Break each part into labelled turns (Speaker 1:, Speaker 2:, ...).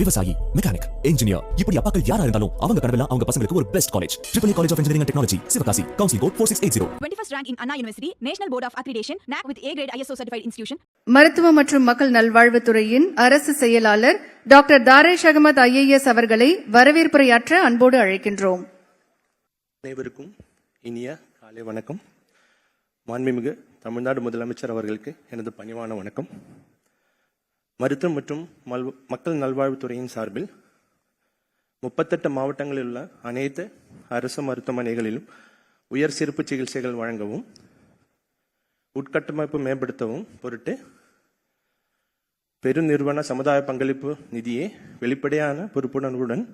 Speaker 1: விவசாயி, mechanic, engineer, இப்படி அப்பாக்கள் யாரா இருந்தாலும் அவங்க கனவெல்லாம் அவங்க பசங்களுக்கு ஒரு best college. Triple college of engineering and technology, Sivakasi. Counselling code 4680.
Speaker 2: 21st rank in Anna University, National Board of Accreditation, NAC with A grade ISO certified institution.
Speaker 3: மருத்துவ மற்றும் மக்கள் நல்வாழ்வுத்துறையின் அரசு செயலாளர் டாக்டர் தாரேஷ் அகமது IAS அவர்களை வரவேற்புரையாற்ற அன்போடு அழைக்கின்றோம்.
Speaker 4: அனைவருக்கும் இனிய காலை வணக்கம். மாண்புமிகு தமிழ்நாடு முதலமைச்சர் அவர்களுக்கு எனது பணிவான வணக்கம். மருத்துவம் மற்றும் மக்கள் நல்வாழ்வுத்துறையின் சார்பில் 38 மாவட்டங்களில் உள்ள அனைத்து அரசு மருத்துவமனைகளிலும் உயர் சிறப்பு சிகிச்சைகள் வழங்கவும் உட்கட்டமைப்பு மேம்படுத்தவும் பொருட்டு பெருநிறுவன சமுதாய பங்களிப்பு நிதியை வெளிப்படையான பொறுப்புணர்வுடன்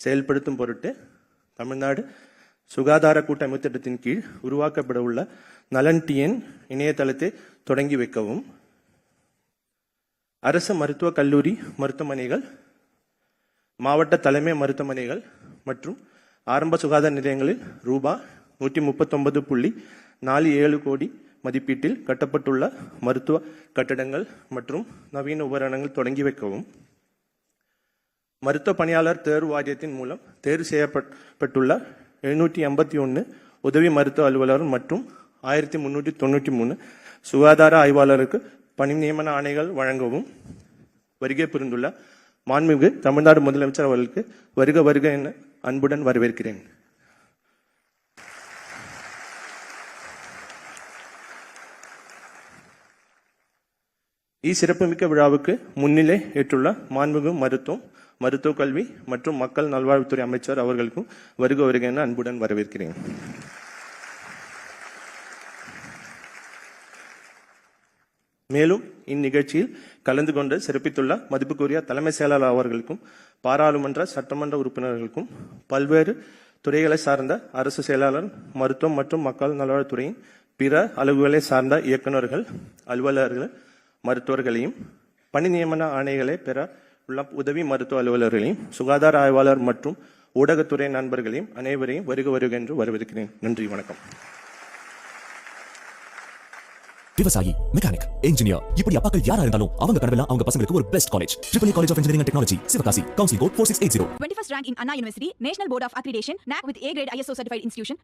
Speaker 4: செயல்படுத்தும் பொருட்டு தமிழ்நாடு சுகாதார கூட்டமைப்பு திட்டத்தின் கீழ் உருவாக்கப்பட உள்ள நலன் டிஎன் இணையதளத்தை தொடங்கி வைக்கவும், அரசு மருத்துவக் கல்லூரி மருத்துவமனைகள், மாவட்ட தலைமை மருத்துவமனைகள் மற்றும் ஆரம்ப சுகாதார நிலையங்களில் ரூபாய் 139.47 கோடி மதிப்பீட்டில் கட்டப்பட்டுள்ள மருத்துவ கட்டடங்கள் மற்றும் நவீன உபகரணங்கள் தொடங்கி வைக்கவும், மருத்துவ பணியாளர் தேர்வு வாரியத்தின் மூலம் தேர்வு செய்யப்பட்டுள்ள 781 உதவி மருத்துவ அலுவலர் மற்றும் 1393 சுகாதார ஆய்வாளருக்கு பணி நியமன ஆணைகள் வழங்கவும் வருகை புரிந்துள்ள மாண்புமிகு தமிழ்நாடு முதலமைச்சர் அவர்களுக்கு வருக வருக என அன்புடன் வரவேற்கிறேன். சிறப்புமிக்க விழாவுக்கு முன்னிலை ஏற்றுள்ள மாண்புமிகு மருத்துவ கல்வி மற்றும் மக்கள் நல்வாழ்வுத்துறை அமைச்சர் அவர்களுக்கும் வருக வருக என அன்புடன் வரவேற்கிறேன். மேலும் இந்நிகழ்ச்சியில் கலந்து கொண்டு சிறப்பித்துள்ள மதிப்புக்குரிய தலைமை செயலாளர் அவர்களுக்கும் பாராளுமன்ற சட்டமன்ற உறுப்பினர்களுக்கும் பல்வேறு துறைகளை சார்ந்த அரசு செயலாளர், மருத்துவம் மற்றும் மக்கள் நல்வாழ்வுத்துறையின் பிற அலுவல்களை சார்ந்த இயக்குநர்கள், அலுவலர்கள், மருத்துவர்களையும் பணி நியமன ஆணைகளை பெற உள்ள உதவி மருத்துவ அலுவலர்களையும் சுகாதார ஆய்வாளர் மற்றும் ஊடகத்துறை நண்பர்களையும் அனைவரையும் வருக வருக என்று வரவேற்கிறேன். நன்றி, வணக்கம்.
Speaker 1: விவசாயி, மெக்கானிக், இன்ஜினியர், இப்படி அப்பாக்கள் யாரா இருந்தாலும் அவங்க கனவெல்லாம் அவங்க பசங்களுக்கு ஒரு best college. Triple college of engineering and technology, Sivakasi. Counselling code 4680.
Speaker 2: 21st rank in Anna University, National Board of Accreditation, NAC with A grade ISO certified institution.